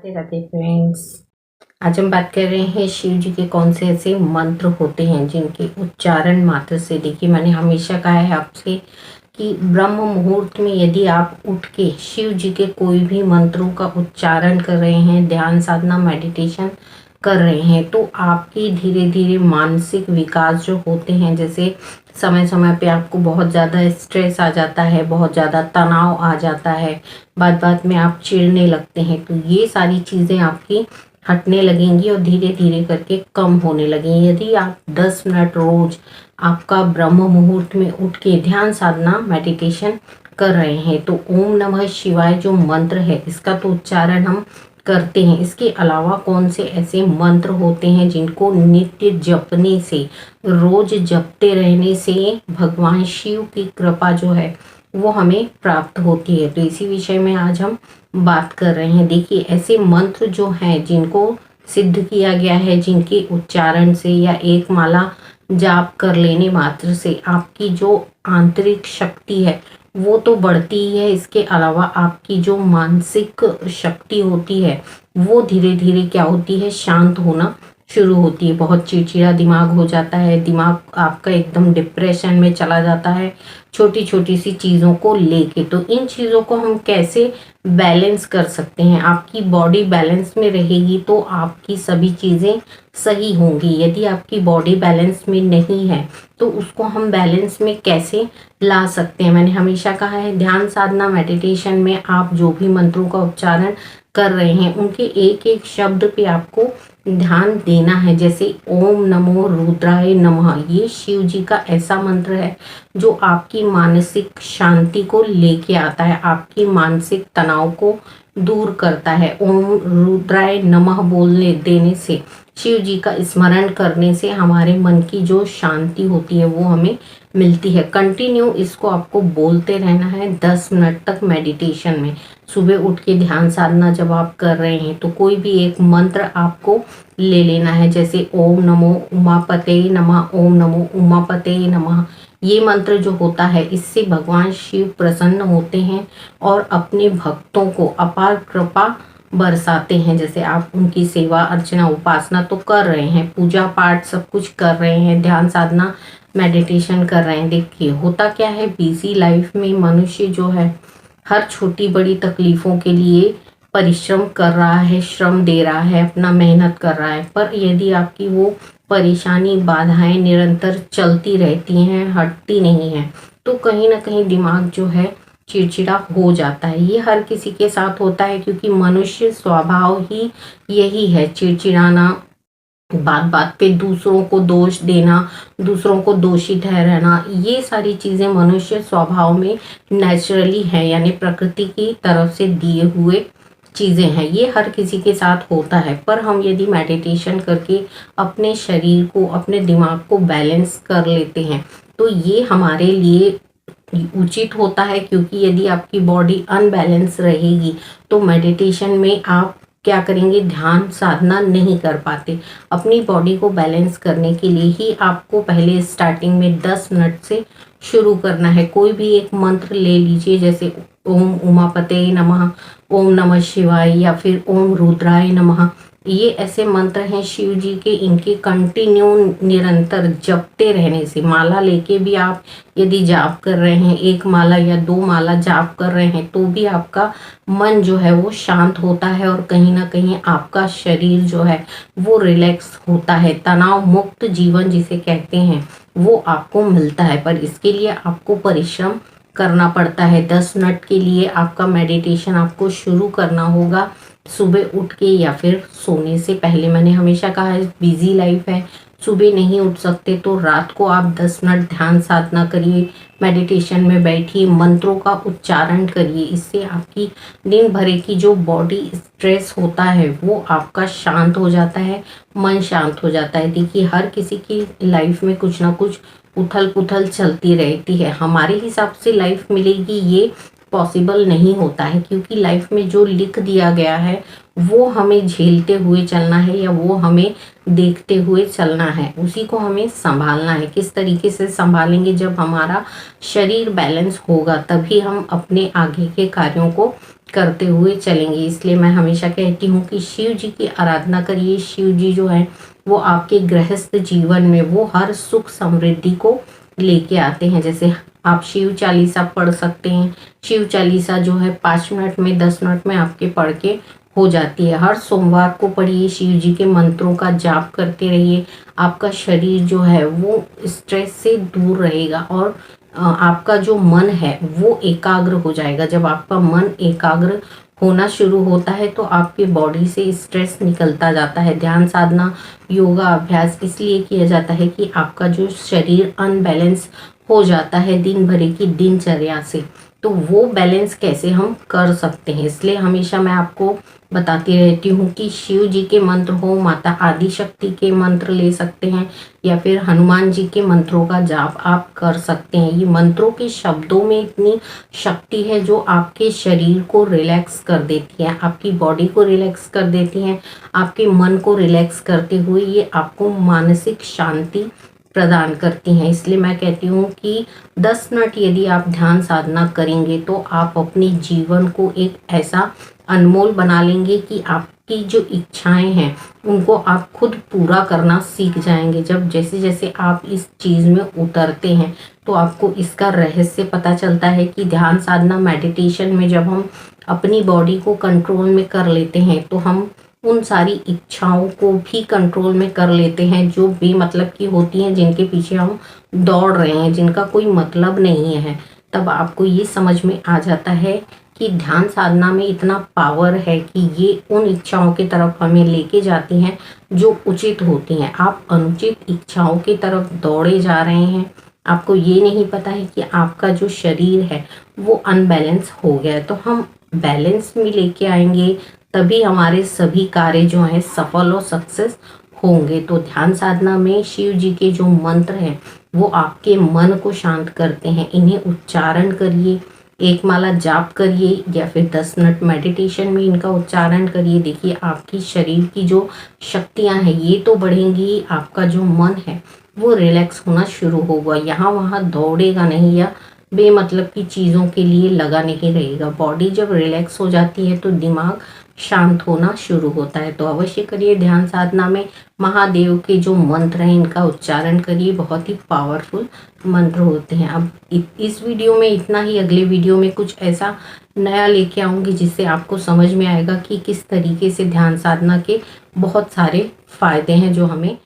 Radhe Radhe friends. आज हम बात कर रहे हैं शिव जी के कौन से ऐसे मंत्र होते हैं जिनके उच्चारण मात्र से, देखिए मैंने हमेशा कहा है आपसे कि ब्रह्म मुहूर्त में यदि आप उठ के शिव जी के कोई भी मंत्रों का उच्चारण कर रहे हैं, ध्यान साधना मेडिटेशन कर रहे हैं, तो आपकी धीरे धीरे मानसिक विकास जो होते हैं, जैसे समय समय पे आपको बहुत ज़्यादा स्ट्रेस आ जाता है, बहुत ज़्यादा तनाव आ जाता है, बात बात में आप चिढ़ने लगते हैं, तो ये सारी चीज़ें आपकी हटने लगेंगी और धीरे धीरे करके कम होने लगेंगी। यदि आप 10 मिनट रोज आपका ब्रह्म मुहूर्त में उठ के ध्यान साधना मेडिटेशन कर रहे हैं, तो ओम नमः शिवाय जो मंत्र है इसका तो उच्चारण हम करते हैं। इसके अलावा कौन से ऐसे मंत्र होते हैं जिनको नित्य जपने से, रोज जपते रहने से भगवान शिव की कृपा जो है वो हमें प्राप्त होती है, तो इसी विषय में आज हम बात कर रहे हैं। देखिए ऐसे मंत्र जो हैं जिनको सिद्ध किया गया है, जिनके उच्चारण से या एक माला जाप कर लेने मात्र से आपकी जो आंतरिक शक्ति है वो तो बढ़ती ही है, इसके अलावा आपकी जो मानसिक शक्ति होती है वो धीरे धीरे क्या होती है, शांत होना शुरू होती है। बहुत चिड़चिड़ा दिमाग हो जाता है, दिमाग आपका एकदम डिप्रेशन में चला जाता है छोटी छोटी सी चीज़ों को लेके। तो इन चीज़ों को हम कैसे बैलेंस कर सकते हैं? आपकी बॉडी बैलेंस में रहेगी तो आपकी सभी चीज़ें सही होंगी। यदि आपकी बॉडी बैलेंस में नहीं है तो उसको हम बैलेंस में कैसे ला सकते हैं? मैंने हमेशा कहा है ध्यान साधना मेडिटेशन में आप जो भी मंत्रों का उच्चारण कर रहे हैं उनके एक एक शब्द पे आपको ध्यान देना है। जैसे ओम नमो रुद्राय नमः, ये शिव जी का ऐसा मंत्र है जो आपकी मानसिक शांति को लेके आता है, आपकी मानसिक तनाव को दूर करता है। ओम रुद्राय नमः बोलने देने से, शिव जी का स्मरण करने से हमारे मन की जो शांति होती है वो हमें मिलती है। कंटिन्यू इसको आपको बोलते रहना है 10 मिनट तक मेडिटेशन में। सुबह उठ के ध्यान साधना जब आप कर रहे हैं तो कोई भी एक मंत्र आपको ले लेना है, जैसे ओम नमो उमापते नमः, ओम नमो उमापते नमः। ये मंत्र जो होता है इससे भगवान शिव प्रसन्न होते हैं और अपने भक्तों को अपार कृपा बरसाते हैं। जैसे आप उनकी सेवा अर्चना उपासना तो कर रहे हैं, पूजा पाठ सब कुछ कर रहे हैं, ध्यान साधना मेडिटेशन कर रहे हैं। देखिए होता क्या है, बिजी लाइफ में मनुष्य जो है हर छोटी बड़ी तकलीफों के लिए परिश्रम कर रहा है, श्रम दे रहा है, अपना मेहनत कर रहा है, पर यदि आपकी वो परेशानी बाधाएं निरंतर चलती रहती हैं, हटती नहीं है, तो कहीं ना कहीं दिमाग जो है चिड़चिड़ा हो जाता है। ये हर किसी के साथ होता है क्योंकि मनुष्य स्वभाव ही यही है, चिड़चिड़ाना, बात बात पे दूसरों को दोष देना, दूसरों को दोषी ठहराना, ये सारी चीज़ें मनुष्य स्वभाव में नेचुरली है, यानी प्रकृति की तरफ से दिए हुए चीज़ें हैं। ये हर किसी के साथ होता है, पर हम यदि मेडिटेशन करके अपने शरीर को, अपने दिमाग को बैलेंस कर लेते हैं तो ये हमारे लिए उचित होता है। क्योंकि यदि आपकी बॉडी अनबैलेंस रहेगी तो मेडिटेशन में आप क्या करेंगे, ध्यान साधना नहीं कर पाते। अपनी बॉडी को बैलेंस करने के लिए ही आपको पहले स्टार्टिंग में 10 मिनट से शुरू करना है। कोई भी एक मंत्र ले लीजिए, जैसे ओम उमापते नमः, ओम नमः शिवाय या फिर ओम रुद्राय नमः। ये ऐसे मंत्र हैं शिव जी के, इनके कंटिन्यू निरंतर जपते रहने से, माला लेके भी आप यदि जाप कर रहे हैं, एक माला या 2 माला जाप कर रहे हैं, तो भी आपका मन जो है वो शांत होता है और कहीं ना कहीं आपका शरीर जो है वो रिलैक्स होता है। तनाव मुक्त जीवन जिसे कहते हैं वो आपको मिलता है, पर इसके लिए आपको परिश्रम करना पड़ता है। 10 मिनट के लिए आपका मेडिटेशन आपको शुरू करना होगा सुबह उठ के या फिर सोने से पहले। मैंने हमेशा कहा है बिजी लाइफ है, सुबह नहीं उठ सकते तो रात को आप 10 मिनट ध्यान साधना करिए, मेडिटेशन में बैठिए, मंत्रों का उच्चारण करिए। इससे आपकी दिन भर की जो बॉडी स्ट्रेस होता है वो आपका शांत हो जाता है, मन शांत हो जाता है। देखिए हर किसी की लाइफ में कुछ ना कुछ उथल पुथल चलती रहती है, हमारे हिसाब से लाइफ मिलेगी ये पॉसिबल नहीं होता है, क्योंकि लाइफ में जो लिख दिया गया है वो हमें झेलते हुए चलना है या वो हमें देखते हुए चलना है, उसी को हमें संभालना है। किस तरीके से संभालेंगे, जब हमारा शरीर बैलेंस होगा तभी हम अपने आगे के कार्यों को करते हुए चलेंगे। इसलिए मैं हमेशा कहती हूँ कि शिव जी की आराधना करिए। शिव जी जो है वो आपके गृहस्थ जीवन में वो हर सुख समृद्धि को लेके आते हैं। जैसे आप शिव चालीसा पढ़ सकते हैं। शिव चालीसा जो है 5 मिनट में 10 मिनट में आपके पढ़ के हो जाती है। हर सोमवार को पढ़िए, शिव जी के मंत्रों का जाप करते रहिए। आपका शरीर जो है वो स्ट्रेस से दूर रहेगा और आपका जो मन है वो एकाग्र हो जाएगा। जब आपका मन एकाग्र होना शुरू होता है तो आपकी बॉडी से स्ट्रेस निकलता जाता है। ध्यान साधना योगा अभ्यास इसलिए किया जाता है कि आपका जो शरीर अनबैलेंस हो जाता है दिन भर की दिनचर्या से, तो वो बैलेंस कैसे हम कर सकते हैं। इसलिए हमेशा मैं आपको बताती रहती हूँ कि शिव जी के मंत्र हो, माता आदि शक्ति के मंत्र ले सकते हैं या फिर हनुमान जी के मंत्रों का जाप आप कर सकते हैं। ये मंत्रों के शब्दों में इतनी शक्ति है जो आपके शरीर को रिलैक्स कर देती है, आपकी बॉडी को रिलैक्स कर देती हैं, आपके मन को रिलैक्स करते हुए ये आपको मानसिक शांति प्रदान करती हैं। इसलिए मैं कहती हूँ कि 10 मिनट यदि आप ध्यान साधना करेंगे तो आप अपने जीवन को एक ऐसा अनमोल बना लेंगे कि आपकी जो इच्छाएं हैं उनको आप खुद पूरा करना सीख जाएंगे। जब जैसे जैसे आप इस चीज़ में उतरते हैं तो आपको इसका रहस्य पता चलता है कि ध्यान साधना मेडिटेशन में जब हम अपनी बॉडी को कंट्रोल में कर लेते हैं तो हम उन सारी इच्छाओं को भी कंट्रोल में कर लेते हैं जो बेमतलब की होती हैं, जिनके पीछे हम दौड़ रहे हैं, जिनका कोई मतलब नहीं है। तब आपको ये समझ में आ जाता है कि ध्यान साधना में इतना पावर है कि ये उन इच्छाओं की तरफ हमें लेके जाती हैं जो उचित होती हैं। आप अनुचित इच्छाओं की तरफ दौड़े जा रहे हैं, आपको ये नहीं पता है कि आपका जो शरीर है वो अनबैलेंस हो गया है। तो हम बैलेंस में लेके आएंगे तभी हमारे सभी कार्य जो हैं सफल और सक्सेस होंगे। तो ध्यान साधना में शिव जी के जो मंत्र हैं वो आपके मन को शांत करते हैं। इन्हें उच्चारण करिए, एक माला जाप करिए या फिर 10 मिनट मेडिटेशन में इनका उच्चारण करिए। देखिए आपकी शरीर की जो शक्तियां हैं ये तो बढ़ेंगी, आपका जो मन है वो रिलैक्स होना शुरू होगा, यहाँ वहाँ दौड़ेगा नहीं या बेमतलब की चीज़ों के लिए लगा नहीं रहेगा। बॉडी जब रिलैक्स हो जाती है तो दिमाग शांत होना शुरू होता है। तो अवश्य करिए ध्यान साधना में महादेव के जो मंत्र हैं इनका उच्चारण करिए, बहुत ही पावरफुल मंत्र होते हैं। अब इस वीडियो में इतना ही। अगले वीडियो में कुछ ऐसा नया लेके आऊँगी जिससे आपको समझ में आएगा कि किस तरीके से ध्यान साधना के बहुत सारे फायदे हैं जो हमें